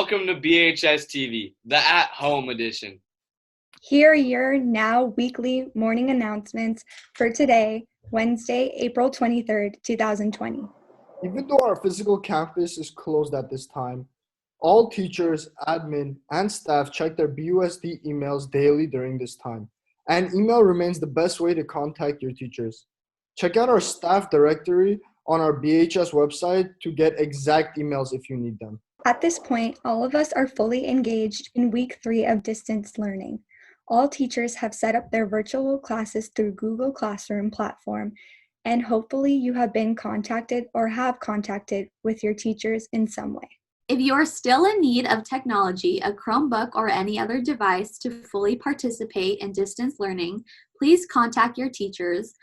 Welcome to BHS-TV, the at-home edition. Here are your now weekly morning announcements for today, Wednesday, April 23rd, 2020. Even though our physical campus is closed at this time, all teachers, admin, and staff check their BUSD emails daily during this time, and email remains the best way to contact your teachers. Check out our staff directory on our BHS website to get exact emails if you need them. At this point, all of us are fully engaged in week 3 of distance learning. All teachers have set up their virtual classes through Google Classroom platform, and hopefully you have been contacted or have contacted with your teachers in some way. If you are still in need of technology, a Chromebook or any other device to fully participate in distance learning, please contact your teachers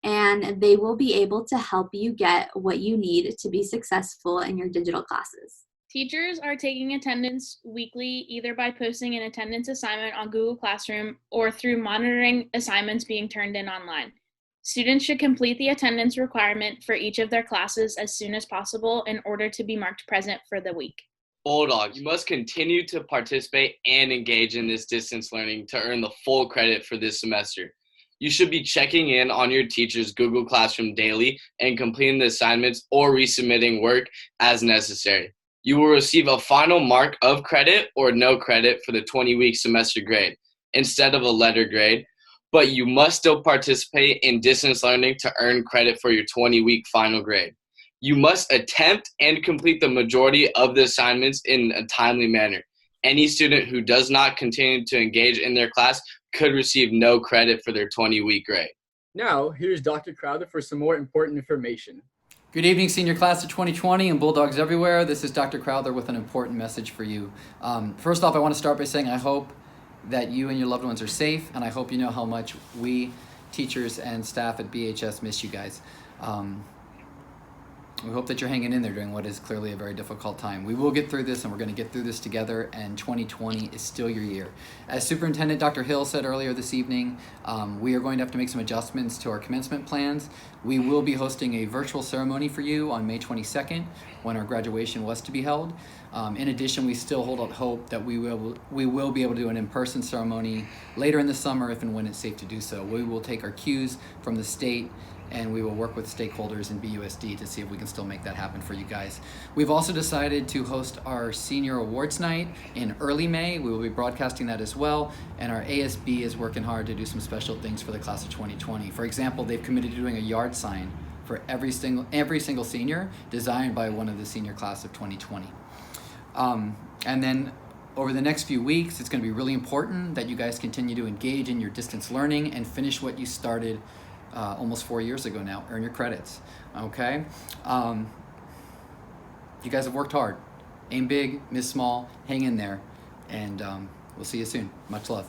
and they will be able to help you get what you need to be successful in your digital classes. Teachers are taking attendance weekly either by posting an attendance assignment on Google Classroom or through monitoring assignments being turned in online. Students should complete the attendance requirement for each of their classes as soon as possible in order to be marked present for the week. Bulldog, you must continue to participate and engage in this distance learning to earn the full credit for this semester. You should be checking in on your teacher's Google Classroom daily and completing the assignments or resubmitting work as necessary. You will receive a final mark of credit or no credit for the 20-week semester grade instead of a letter grade, but you must still participate in distance learning to earn credit for your 20-week final grade. You must attempt and complete the majority of the assignments in a timely manner. Any student who does not continue to engage in their class could receive no credit for their 20-week grade. Now, here's Dr. Crowther for some more important information. Good evening, senior class of 2020 and Bulldogs everywhere. This is Dr. Crowther with an important message for you. First off, I want to start by saying I hope that you and your loved ones are safe, and I hope you know how much we, teachers and staff at BHS, miss you guys. We hope that you're hanging in there during what is clearly a very difficult time. We will get through this, and we're going to get through this together, and 2020 is still your year. As Superintendent Dr. Hill said earlier this evening, we are going to have to make some adjustments to our commencement plans. We will be hosting a virtual ceremony for you on May 22nd, when our graduation was to be held. In addition, we still hold out hope that we will be able to do an in-person ceremony later in the summer if and when it's safe to do so. We will take our cues from the state, and we will work with stakeholders in BUSD to see if we can still make that happen for you guys. We've also decided to host our senior awards night in early May. We will be broadcasting that as well, and our ASB is working hard to do some special things for the class of 2020. For example, they've committed to doing a yard sign for every single senior, designed by one of the senior class of 2020. And then over the next few weeks, it's going to be really important that you guys continue to engage in your distance learning and finish what you started almost 4 years ago now. Earn your credits, okay? You guys have worked hard. Aim big, miss small, hang in there, and we'll see you soon. Much love.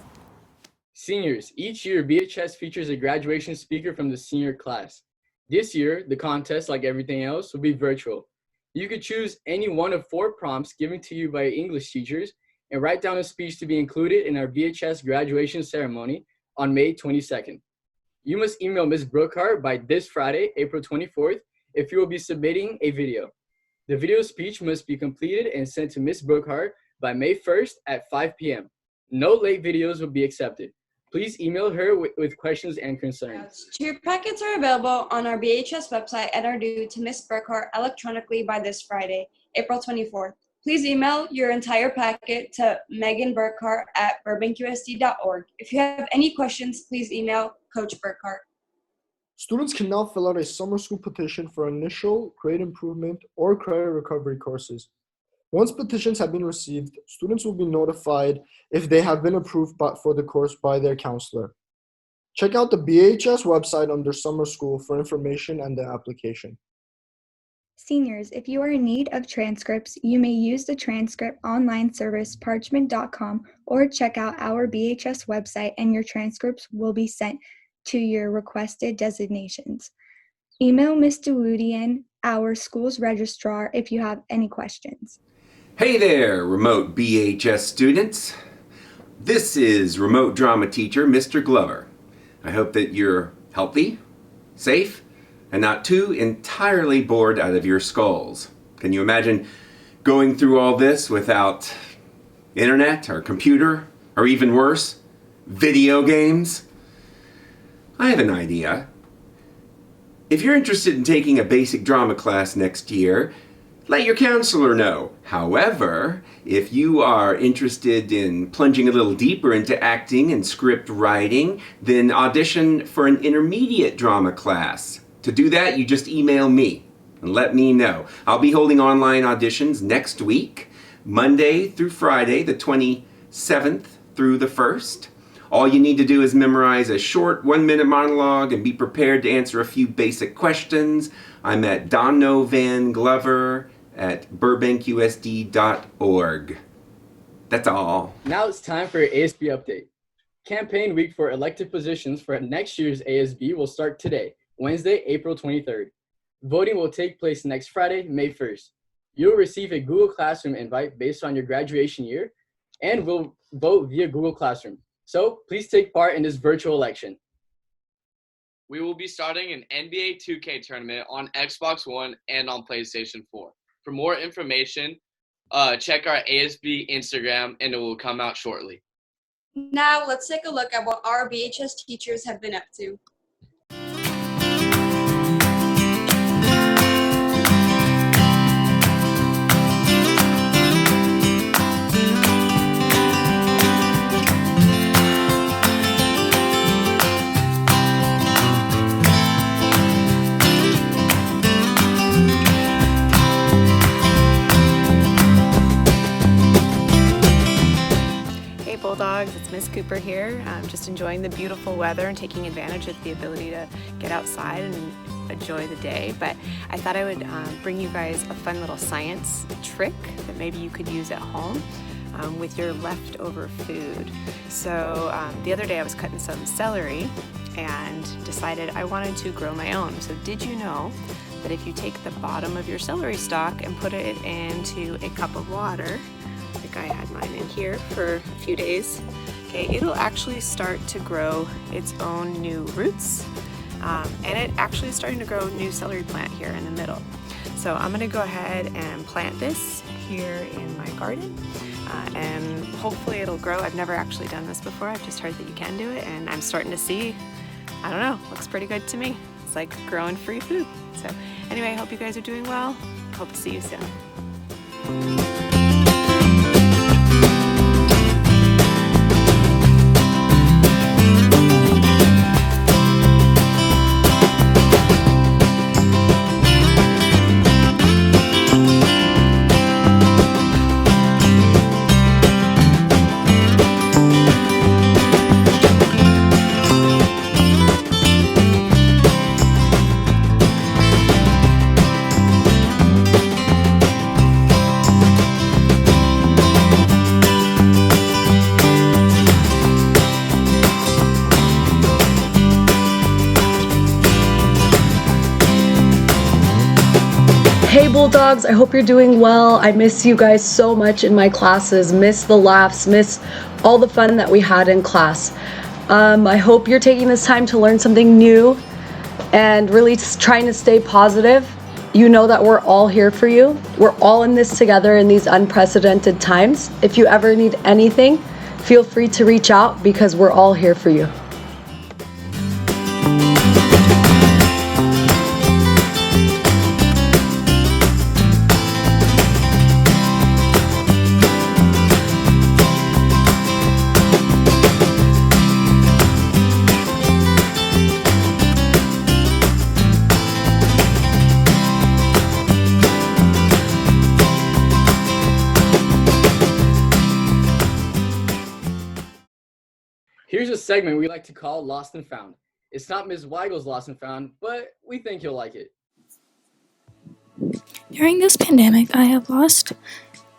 Seniors, each year BHS features a graduation speaker from the senior class. This year, the contest, like everything else, will be virtual. You could choose any one of 4 prompts given to you by English teachers and write down a speech to be included in our BHS graduation ceremony on May 22nd. You must email Ms. Brookhart by this Friday, April 24th, if you will be submitting a video. The video speech must be completed and sent to Ms. Brookhart by May 1st at 5 p.m. No late videos will be accepted. Please email her with questions and concerns. Your packets are available on our BHS website and are due to Ms. Brookhart electronically by this Friday, April 24th. Please email your entire packet to meganburkhart@burbankUSD.org. If you have any questions, please email Coach Burkhart. Students can now fill out a summer school petition for initial grade improvement or credit recovery courses. Once petitions have been received, students will be notified if they have been approved for the course by their counselor. Check out the BHS website under summer school for information and the application. Seniors, if you are in need of transcripts, you may use the transcript online service parchment.com or check out our BHS website and your transcripts will be sent to your requested designations. Email Ms. Dewudian, our school's registrar, if you have any questions. Hey there, remote BHS students. This is remote drama teacher, Mr. Glover. I hope that you're healthy, safe, and not too entirely bored out of your skulls. Can you imagine going through all this without internet or computer, or even worse, video games? I have an idea. If you're interested in taking a basic drama class next year, let your counselor know. However, if you are interested in plunging a little deeper into acting and script writing, then audition for an intermediate drama class. To do that, you just email me and let me know. I'll be holding online auditions next week, Monday through Friday, the 27th through the 1st. All you need to do is memorize a short 1-minute monologue and be prepared to answer a few basic questions. I'm at donovanglover@burbankusd.org. That's all. Now it's time for your ASB update. Campaign week for elective positions for next year's ASB will start today, Wednesday, April 23rd. Voting will take place next Friday, May 1st. You'll receive a Google Classroom invite based on your graduation year and will vote via Google Classroom. So please take part in this virtual election. We will be starting an NBA 2K tournament on Xbox One and on PlayStation 4. For more information, check our ASB Instagram and it will come out shortly. Now let's take a look at what our BHS teachers have been up to. Bulldogs, it's Miss Cooper here. I'm just enjoying the beautiful weather and taking advantage of the ability to get outside and enjoy the day. But I thought I would bring you guys a fun little science trick that maybe you could use at home with your leftover food. So the other day I was cutting some celery and decided I wanted to grow my own. So did you know that if you take the bottom of your celery stalk and put it into a cup of water, like I had mine in here for a few days, okay, it'll actually start to grow its own new roots, and it actually is starting to grow a new celery plant here in the middle. So I'm going to go ahead and plant this here in my garden, and hopefully it'll grow. I've never actually done this before. I've just heard that you can do it, and I'm starting to see, I don't know, looks pretty good to me. It's like growing free food. So anyway, I hope you guys are doing well. Hope to see you soon. Hey Bulldogs, I hope you're doing well. I miss you guys so much in my classes, miss the laughs, miss all the fun that we had in class. I hope you're taking this time to learn something new and really trying to stay positive. You know that we're all here for you. We're all in this together in these unprecedented times. If you ever need anything, feel free to reach out because we're all here for you. Here's a segment we like to call Lost and Found. It's not Ms. Weigel's Lost and Found, but we think you'll like it. During this pandemic, I have lost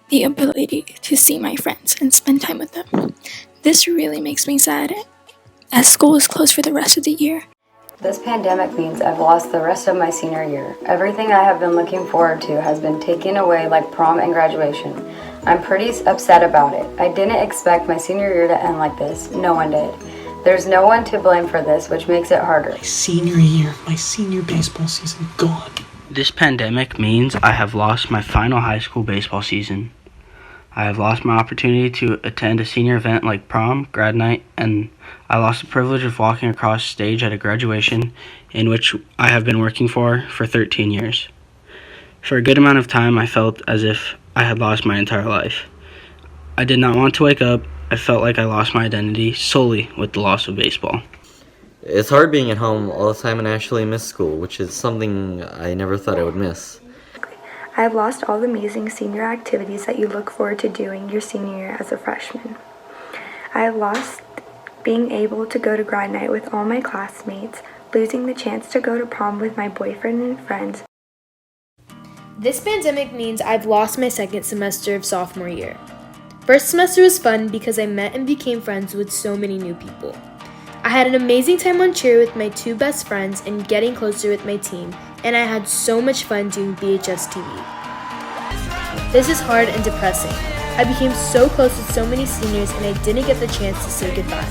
the ability to see my friends and spend time with them. This really makes me sad, as school is closed for the rest of the year. This pandemic means I've lost the rest of my senior year. Everything I have been looking forward to has been taken away, like prom and graduation. I'm pretty upset about it. I didn't expect my senior year to end like this. No one did. There's no one to blame for this, which makes it harder. My senior year, my senior baseball season gone. This pandemic means I have lost my final high school baseball season. I have lost my opportunity to attend a senior event like prom, grad night, and I lost the privilege of walking across stage at a graduation in which I have been working for 13 years. For a good amount of time, I felt as if I had lost my entire life. I did not want to wake up. I felt like I lost my identity solely with the loss of baseball. It's hard being at home all the time and actually miss school, which is something I never thought I would miss. I have lost all the amazing senior activities that you look forward to doing your senior year as a freshman. I have lost being able to go to grad night with all my classmates, losing the chance to go to prom with my boyfriend and friends. This pandemic means I've lost my second semester of sophomore year. First semester was fun because I met and became friends with so many new people. I had an amazing time on cheer with my two best friends and getting closer with my team, and I had so much fun doing BHS-TV. This is hard and depressing. I became so close with so many seniors and I didn't get the chance to say goodbye.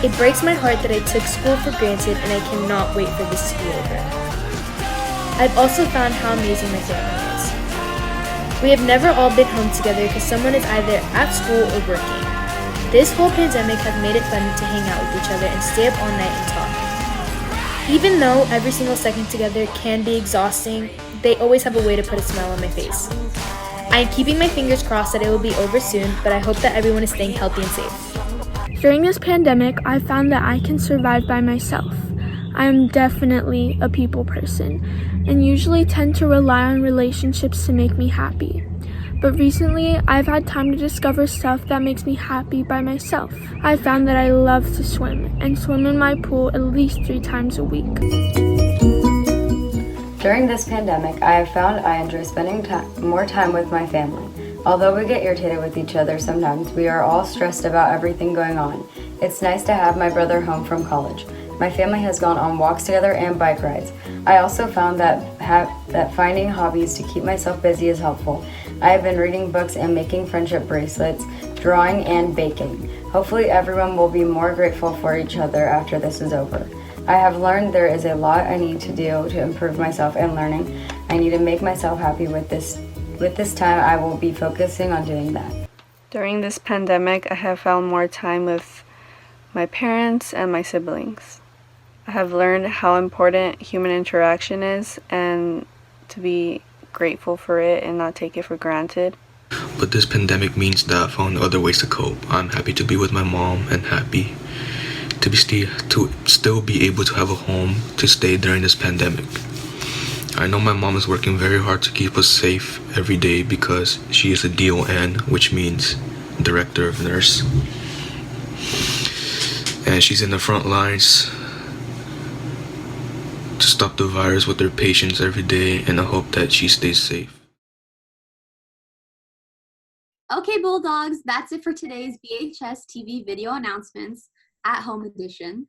It breaks my heart that I took school for granted and I cannot wait for this to be over. I've also found how amazing my family is. We have never all been home together because someone is either at school or working. This whole pandemic has made it fun to hang out with each other and stay up all night and talk. Even though every single second together can be exhausting, they always have a way to put a smile on my face. I am keeping my fingers crossed that it will be over soon, but I hope that everyone is staying healthy and safe. During this pandemic, I found that I can survive by myself. I am definitely a people person and usually tend to rely on relationships to make me happy. But recently, I've had time to discover stuff that makes me happy by myself. I found that I love to swim and swim in my pool at least 3 times a week. During this pandemic, I have found I enjoy spending more time with my family. Although we get irritated with each other sometimes, we are all stressed about everything going on. It's nice to have my brother home from college. My family has gone on walks together and bike rides. I also found that finding hobbies to keep myself busy is helpful. I have been reading books and making friendship bracelets, drawing and baking. Hopefully everyone will be more grateful for each other after this is over. I have learned there is a lot I need to do to improve myself and learning. I need to make myself happy with this. With this time, I will be focusing on doing that. During this pandemic, I have found more time with my parents and my siblings. I have learned how important human interaction is and to be grateful for it and not take it for granted. But this pandemic means that I found other ways to cope. I'm happy to be with my mom and happy to still be able to have a home to stay during this pandemic. I know my mom is working very hard to keep us safe every day because she is a DON, which means Director of Nurse. And she's in the front lines to stop the virus with her patients every day, and I hope that she stays safe. Okay, Bulldogs, that's it for today's BHS-TV video announcements at home edition.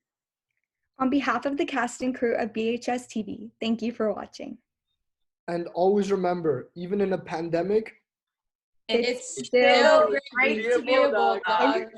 On behalf of the cast and crew of BHS-TV, thank you for watching. And always remember, even in a pandemic, it's still great to be a Bulldog.